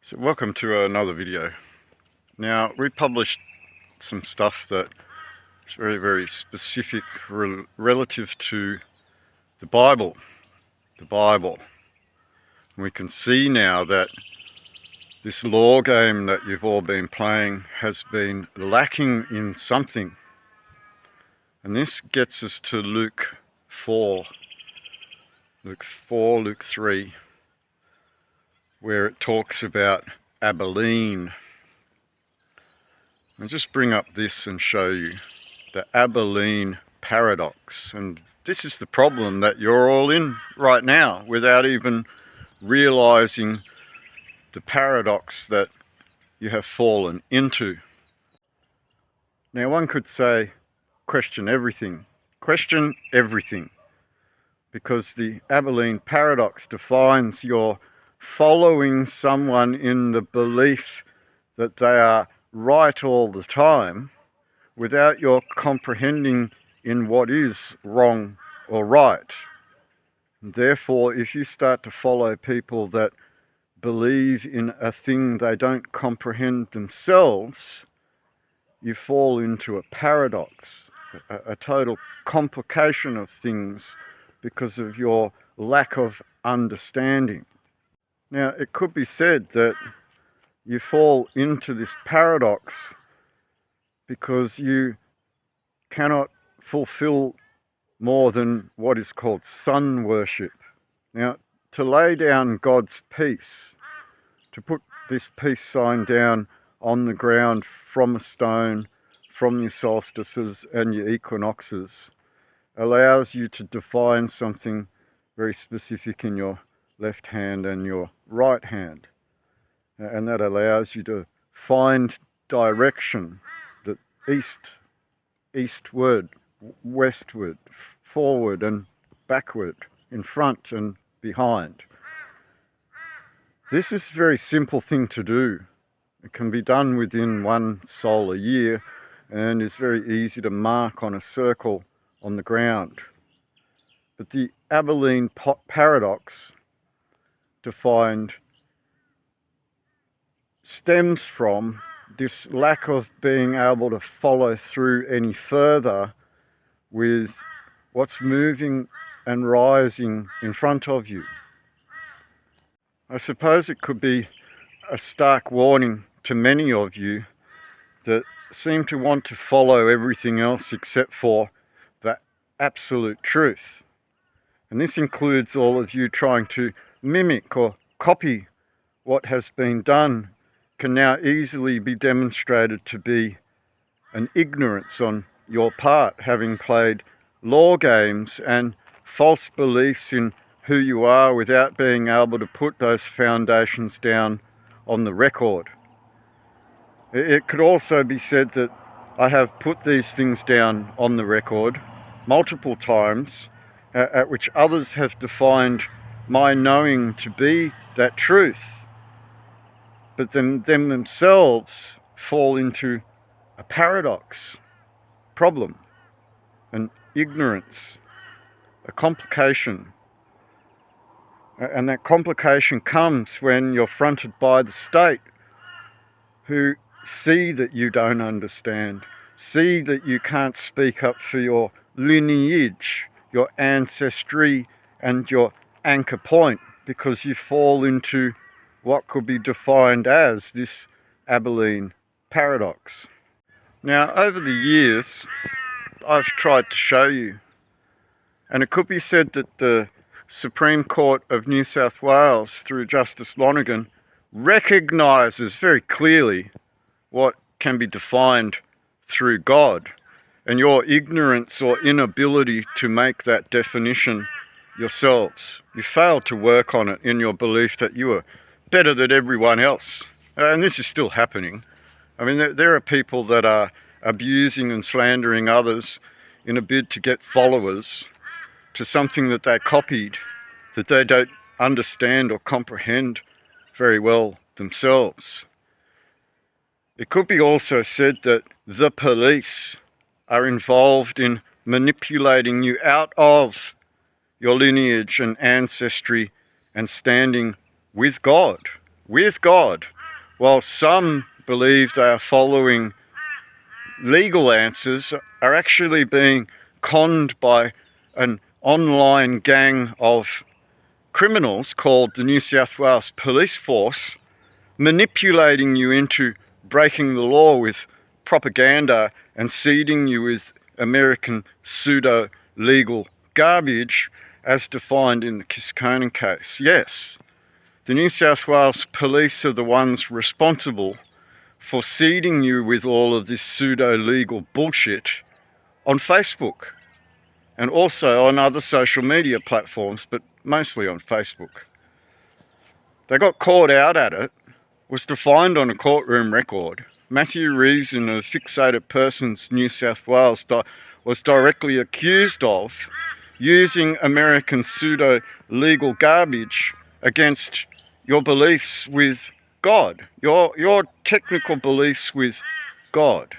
So welcome to another video. Now we published some stuff that is very specific relative to the Bible. We can see now that this law game that you've all been playing has been lacking in something. And this gets us to Luke 3, where it talks about Abilene. I'll just bring up this and show you the Abilene Paradox. And this is the problem that you're all in right now without even realizing the paradox that you have fallen into. Now one could say, question everything, because the Abilene Paradox defines your following someone in the belief that they are right all the time without your comprehending in what is wrong or right. And therefore, if you start to follow people that believe in a thing they don't comprehend themselves, you fall into a paradox, a total complication of things because of your lack of understanding. Now, it could be said that you fall into this paradox because you cannot fulfill more than what is called sun worship. Now, to lay down God's peace, to put this peace sign down on the ground from a stone, from your solstices and your equinoxes, allows you to define something very specific in your left hand and your right hand. And that allows you to find direction, that eastward, westward, forward and backward, in front and behind. This is a very simple thing to do. It can be done within one solar year and is very easy to mark on a circle on the ground. But the Abilene Paradox defined stems from this lack of being able to follow through any further with what's moving and rising in front of you. I suppose it could be a stark warning to many of you that seem to want to follow everything else except for the absolute truth. And this includes all of you trying to mimic or copy what has been done, can now easily be demonstrated to be an ignorance on your part, having played law games and false beliefs in who you are without being able to put those foundations down on the record. It could also be said that I have put these things down on the record multiple times, at which others have defined my knowing to be that truth, but them themselves fall into a paradox, problem, an ignorance, a complication. And that complication comes when you're fronted by the state, who see that you don't understand, see that you can't speak up for your lineage, your ancestry and your anchor point, because you fall into what could be defined as this Abilene Paradox. Now, over the years, I've tried to show you, and it could be said that the Supreme Court of New South Wales, through Justice Lonergan, recognises very clearly what can be defined through God, and your ignorance or inability to make that definition yourselves. You failed to work on it in your belief that you are better than everyone else. And this is still happening. I mean, there are people that are abusing and slandering others in a bid to get followers to something that they copied, that they don't understand or comprehend very well themselves. It could be also said that the police are involved in manipulating you out of your lineage and ancestry and standing with God, while some believe they are following legal answers, are actually being conned by an online gang of criminals called the New South Wales Police Force, manipulating you into breaking the law with propaganda and seeding you with American pseudo-legal garbage as defined in the Kiskonen case. Yes, the New South Wales Police are the ones responsible for seeding you with all of this pseudo-legal bullshit on Facebook and also on other social media platforms, but mostly on Facebook. They got caught out at it, was defined on a courtroom record. Matthew Reason of Fixated Persons New South Wales was directly accused of using American pseudo-legal garbage against your beliefs with God, your technical beliefs with God.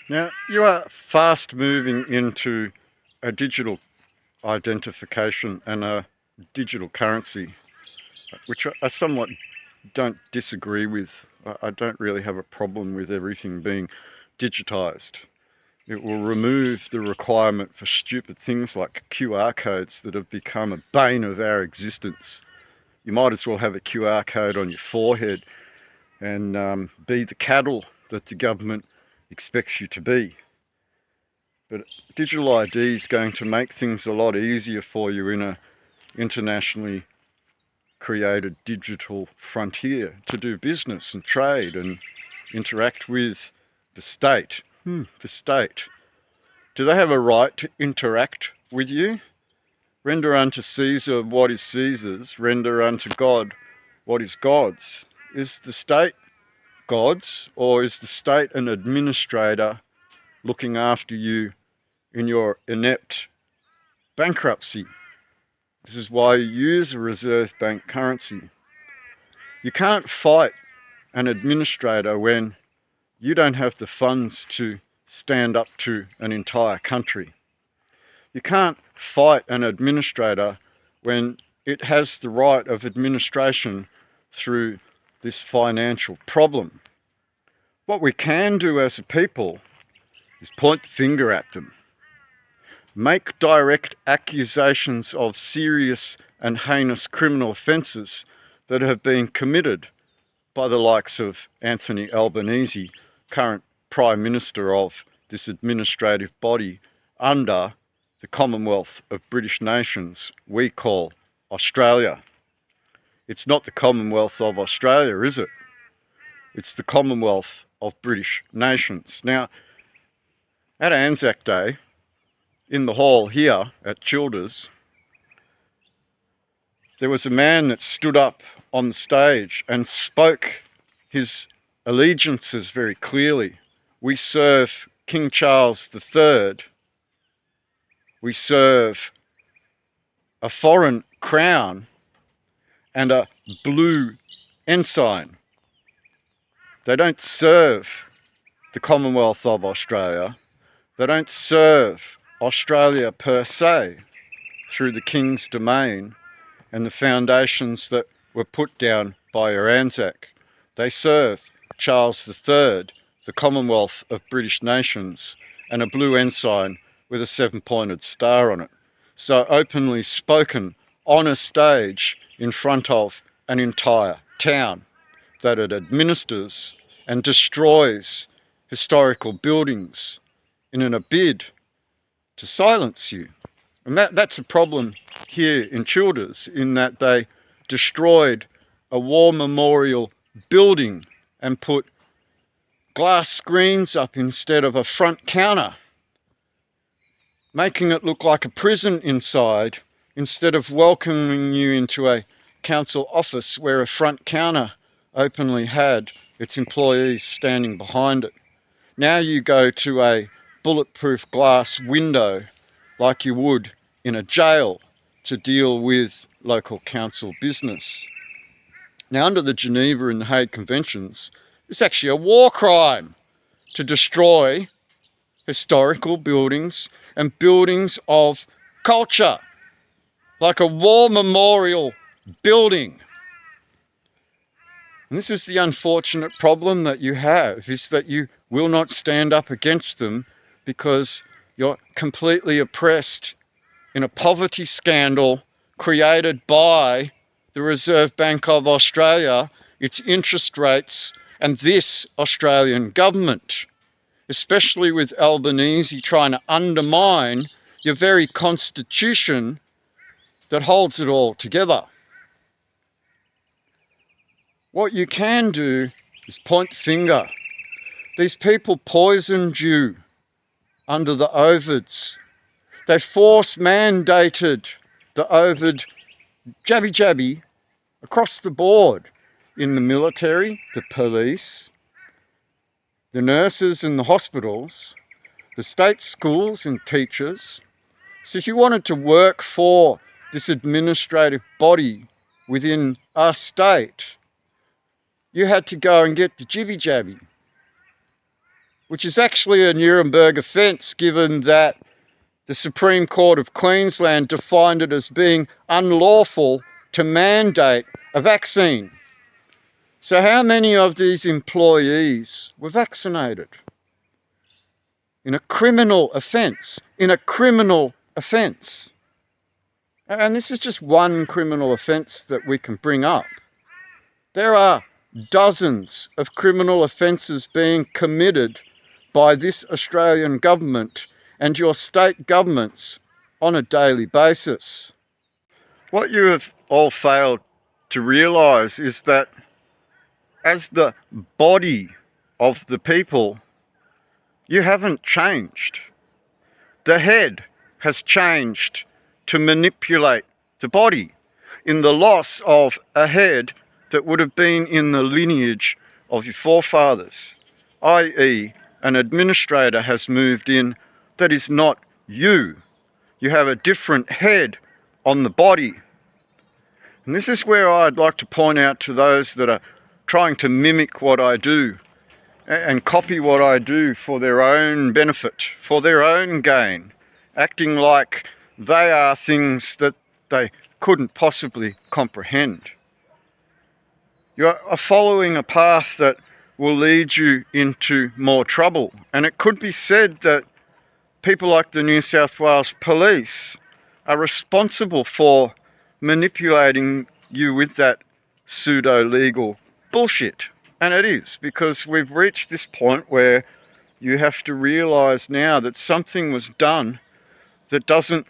Now, you are fast moving into a digital identification and a digital currency, which I somewhat don't disagree with. I don't really have a problem with everything being digitized. It will remove the requirement for stupid things like QR codes that have become a bane of our existence. You might as well have a QR code on your forehead and be the cattle that the government expects you to be. But digital ID is going to make things a lot easier for you in an internationally created digital frontier to do business and trade and interact with the state. The state. Do they have a right to interact with you? Render unto Caesar what is Caesar's, render unto God what is God's. Is the state God's, or is the state an administrator looking after you in your inept bankruptcy? This is why you use a reserve bank currency. You can't fight an administrator when you don't have the funds to stand up to an entire country. You can't fight an administrator when it has the right of administration through this financial problem. What we can do as a people is point the finger at them. Make direct accusations of serious and heinous criminal offences that have been committed by the likes of Anthony Albanese, current Prime Minister of this administrative body under the Commonwealth of British Nations we call Australia. It's not the Commonwealth of Australia, is it? It's the Commonwealth of British Nations. Now, at Anzac Day, in the hall here at Childers, there was a man that stood up on the stage and spoke his allegiances very clearly. We serve King Charles III. We serve a foreign crown and a blue ensign. They don't serve the Commonwealth of Australia. They don't serve Australia per se through the King's domain and the foundations that were put down by your Anzac. They serve Charles III, the Commonwealth of British Nations, and a blue ensign with a 7-pointed star on it. So openly spoken on a stage in front of an entire town that it administers and destroys historical buildings in a bid to silence you. And that's a problem here in Childers, in that they destroyed a war memorial building and put glass screens up instead of a front counter, making it look like a prison inside instead of welcoming you into a council office where a front counter openly had its employees standing behind it. Now you go to a bulletproof glass window like you would in a jail to deal with local council business. Now, under the Geneva and the Hague Conventions, it's actually a war crime to destroy historical buildings and buildings of culture, like a war memorial building. And this is the unfortunate problem that you have, is that you will not stand up against them because you're completely oppressed in a poverty scandal created by the Reserve Bank of Australia, its interest rates, and this Australian government, especially with Albanese trying to undermine your very constitution that holds it all together. What you can do is point the finger. These people poisoned you under the Ovids. They force mandated the Ovid jabby across the board in the military, the police, the nurses in the hospitals, the state schools and teachers. So if you wanted to work for this administrative body within our state, you had to go and get the jibby-jabby, which is actually a Nuremberg offence, given that the Supreme Court of Queensland defined it as being unlawful to mandate a vaccine. So how many of these employees were vaccinated? In a criminal offence. In a criminal offence. And this is just one criminal offence that we can bring up. There are dozens of criminal offences being committed by this Australian government and your state governments on a daily basis. What you have all failed to realise is that as the body of the people, you haven't changed. The head has changed to manipulate the body in the loss of a head that would have been in the lineage of your forefathers, i.e. an administrator has moved in that is not you. You have a different head on the body. And this is where I'd like to point out to those that are trying to mimic what I do and copy what I do for their own benefit, for their own gain, acting like they are things that they couldn't possibly comprehend. You are following a path that will lead you into more trouble. And it could be said that people like the New South Wales Police are responsible for manipulating you with that pseudo-legal bullshit. And it is, because we've reached this point where you have to realise now that something was done that doesn't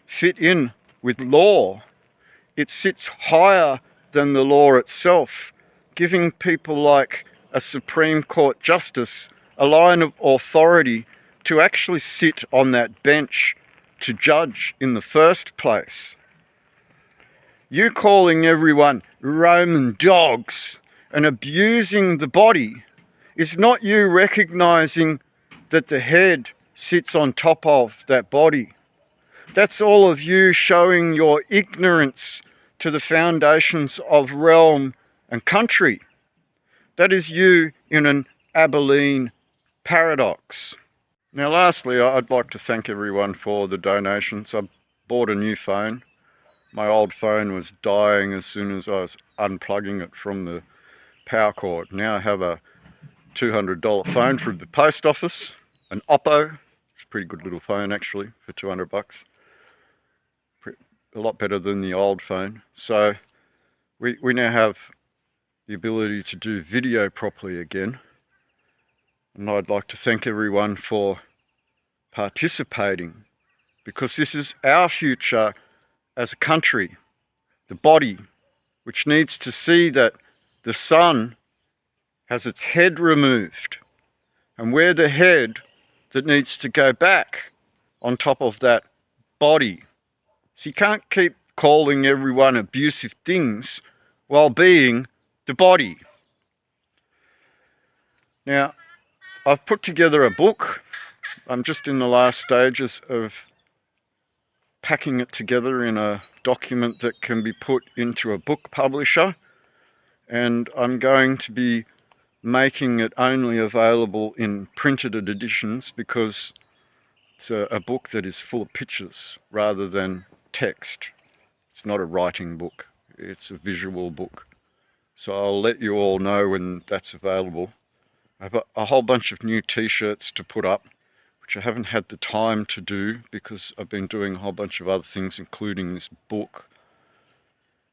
fit in with law. It sits higher than the law itself, giving people like a Supreme Court Justice a line of authority to actually sit on that bench to judge in the first place. You calling everyone Roman dogs and abusing the body is not you recognising that the head sits on top of that body. That's all of you showing your ignorance to the foundations of realm and country. That is you in an Abilene Paradox. Now lastly, I'd like to thank everyone for the donations. I bought a new phone. My old phone was dying as soon as I was unplugging it from the power cord. Now I have a $200 phone from the post office, an Oppo. It's a pretty good little phone actually for $200. A lot better than the old phone. So we now have the ability to do video properly again. And I'd like to thank everyone for participating, because this is our future as a country, the body, which needs to see that the sun has its head removed, and we're the head that needs to go back on top of that body. So you can't keep calling everyone abusive things while being the body. Now, I've put together a book. I'm just in the last stages of packing it together in a document that can be put into a book publisher, and I'm going to be making it only available in printed editions because it's a book that is full of pictures rather than text. It's not a writing book, it's a visual book. So I'll let you all know when that's available. I have a whole bunch of new t-shirts to put up, which I haven't had the time to do because I've been doing a whole bunch of other things, including this book.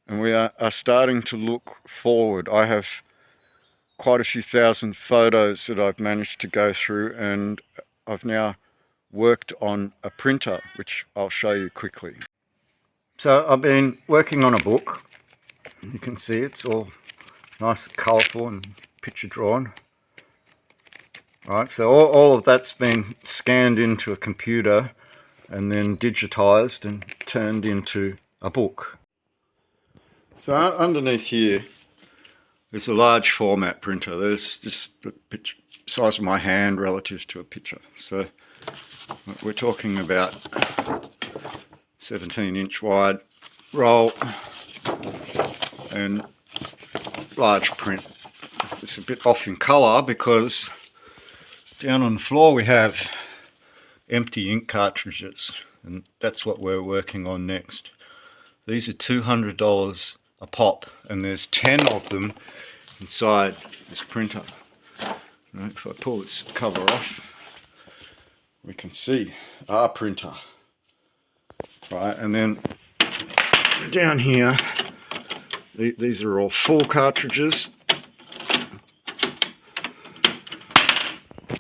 And we are starting to look forward. I have quite a few thousand photos that I've managed to go through, and I've now worked on a printer, which I'll show you quickly. So I've been working on a book. You can see it's all nice, colourful and picture drawn. Right, so all of that's been scanned into a computer and then digitized and turned into a book. So underneath here there's a large format printer. There's just the size of my hand relative to a picture. So we're talking about 17-inch wide roll and large print. It's a bit off in colour because down on the floor we have empty ink cartridges, and that's what we're working on next. These are $200 a pop, and there's 10 of them inside this printer. Right, if I pull this cover off, we can see our printer. Right, and then down here, these are all full cartridges.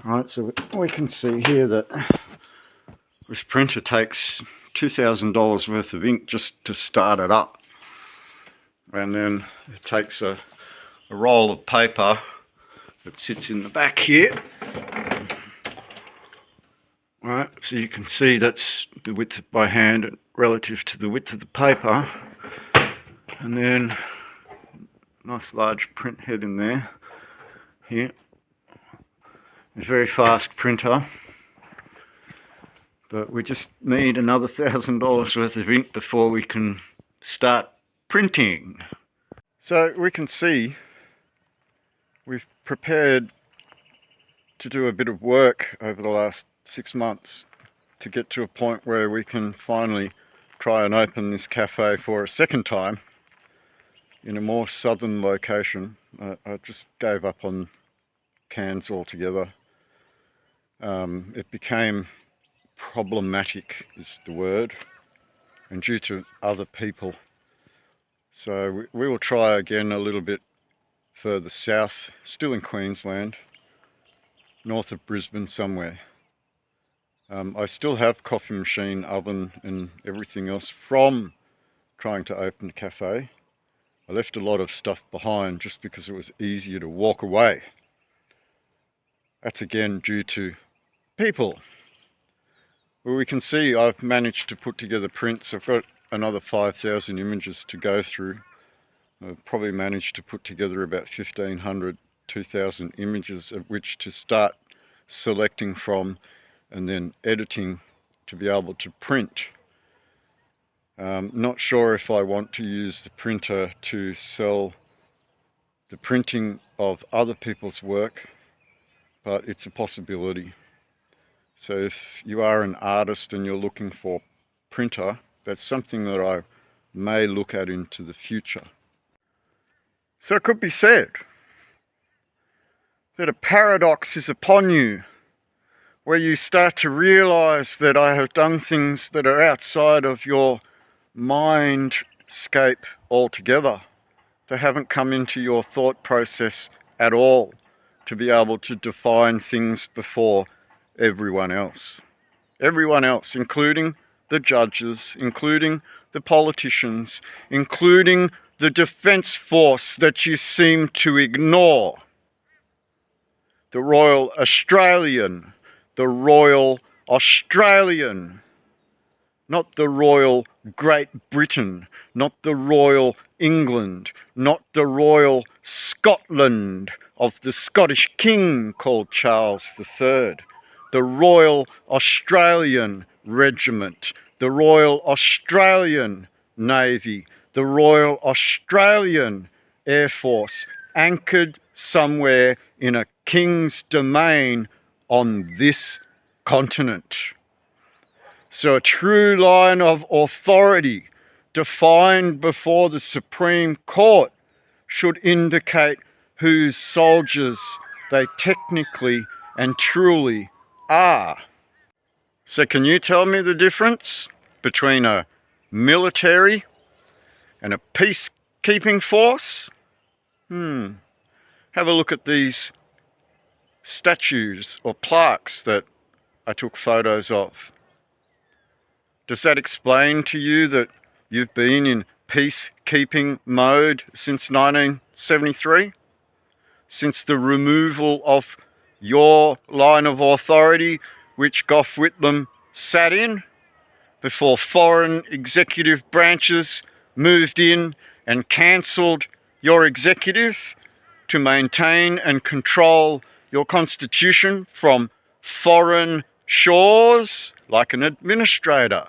Right, so we can see here that this printer takes $2,000 worth of ink just to start it up. And then it takes a roll of paper that sits in the back here. Right, so you can see that's the width of my hand relative to the width of the paper. And then nice large print head in there. Here. It's a very fast printer, but we just need another $1,000 worth of ink before we can start printing. So we can see we've prepared to do a bit of work over the last 6 months to get to a point where we can finally try and open this cafe for a second time in a more southern location. I just gave up on cans altogether. It became problematic is the word, and due to other people. So we will try again a little bit further south, still in Queensland, north of Brisbane somewhere. I still have coffee machine, oven and everything else from trying to open a cafe. I left a lot of stuff behind just because it was easier to walk away. That's again due to people. Well, we can see I've managed to put together prints. I've got another 5,000 images to go through. I've probably managed to put together about 1,500, 2,000 images of which to start selecting from and then editing to be able to print. Not sure if I want to use the printer to sell the printing of other people's work, but it's a possibility. So if you are an artist and you're looking for printer, that's something that I may look at into the future. So it could be said that a paradox is upon you, where you start to realize that I have done things that are outside of your mindscape altogether. They haven't come into your thought process at all to be able to define things before everyone else. Everyone else, including the judges, including the politicians, including the defence force that you seem to ignore. The Royal Australian, the Royal Australian, not the Royal Great Britain, not the Royal England, not the Royal Scotland of the Scottish King called Charles III. The Royal Australian Regiment, the Royal Australian Navy, the Royal Australian Air Force, anchored somewhere in a king's domain on this continent. So a true line of authority defined before the Supreme Court should indicate whose soldiers they technically and truly are. So can you tell me the difference between a military and a peacekeeping force? Have a look at these statues or plaques that I took photos of. Does that explain to you that you've been in peacekeeping mode since 1973? Since the removal of your line of authority, which Gough Whitlam sat in, before foreign executive branches moved in and cancelled your executive to maintain and control your constitution from foreign shores, like an administrator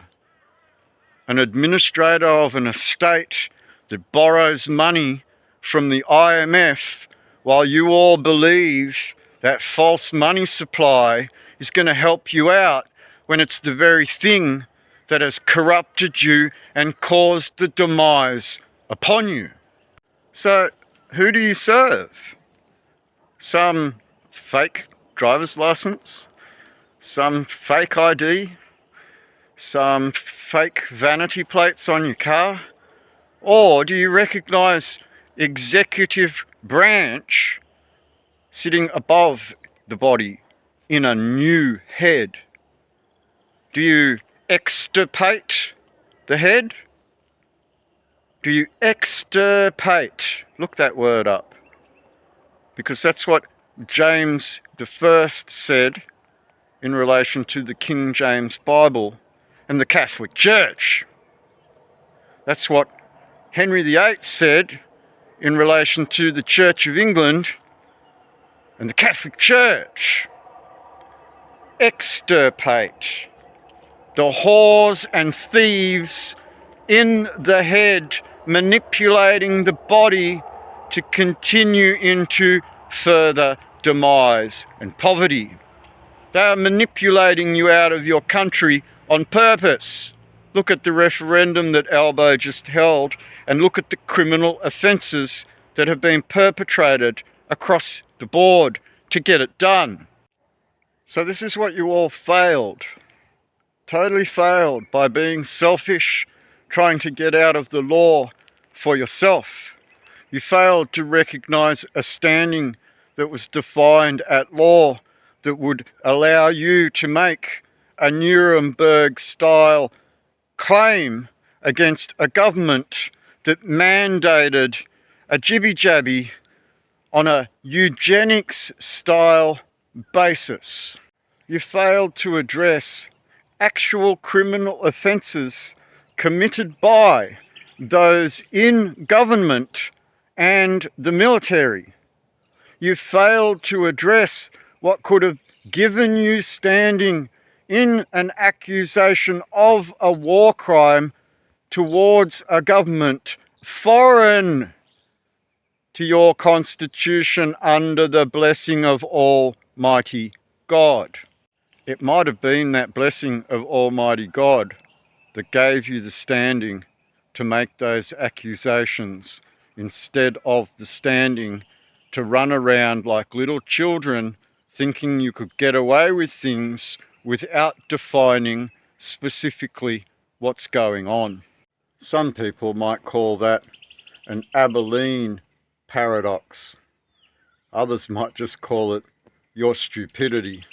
of an estate that borrows money from the IMF, while you all believe that false money supply is going to help you out, when it's the very thing that has corrupted you and caused the demise upon you. So who do you serve? Some fake driver's license? Some fake ID? Some fake vanity plates on your car? Or do you recognise executive branch sitting above the body in a new head? Do you extirpate the head? Do you extirpate? Look that word up. Because that's what James I said in relation to the King James Bible and the Catholic Church. That's what Henry VIII said in relation to the Church of England and the Catholic Church. Extirpate the whores and thieves in the head, manipulating the body to continue into further demise and poverty. They are manipulating you out of your country on purpose. Look at the referendum that Albo just held, and look at the criminal offences that have been perpetrated across the board to get it done. So this is what you all failed. Totally failed by being selfish, trying to get out of the law for yourself. You failed to recognise a standing that was defined at law that would allow you to make a Nuremberg-style claim against a government that mandated a jibby-jabby on a eugenics-style basis. You failed to address actual criminal offences committed by those in government and the military. You failed to address what could have given you standing in an accusation of a war crime towards a government foreign to your constitution under the blessing of Almighty God. It might have been that blessing of Almighty God that gave you the standing to make those accusations, instead of the standing to run around like little children thinking you could get away with things without defining specifically what's going on. Some people might call that an Abilene Paradox. Others might just call it your stupidity.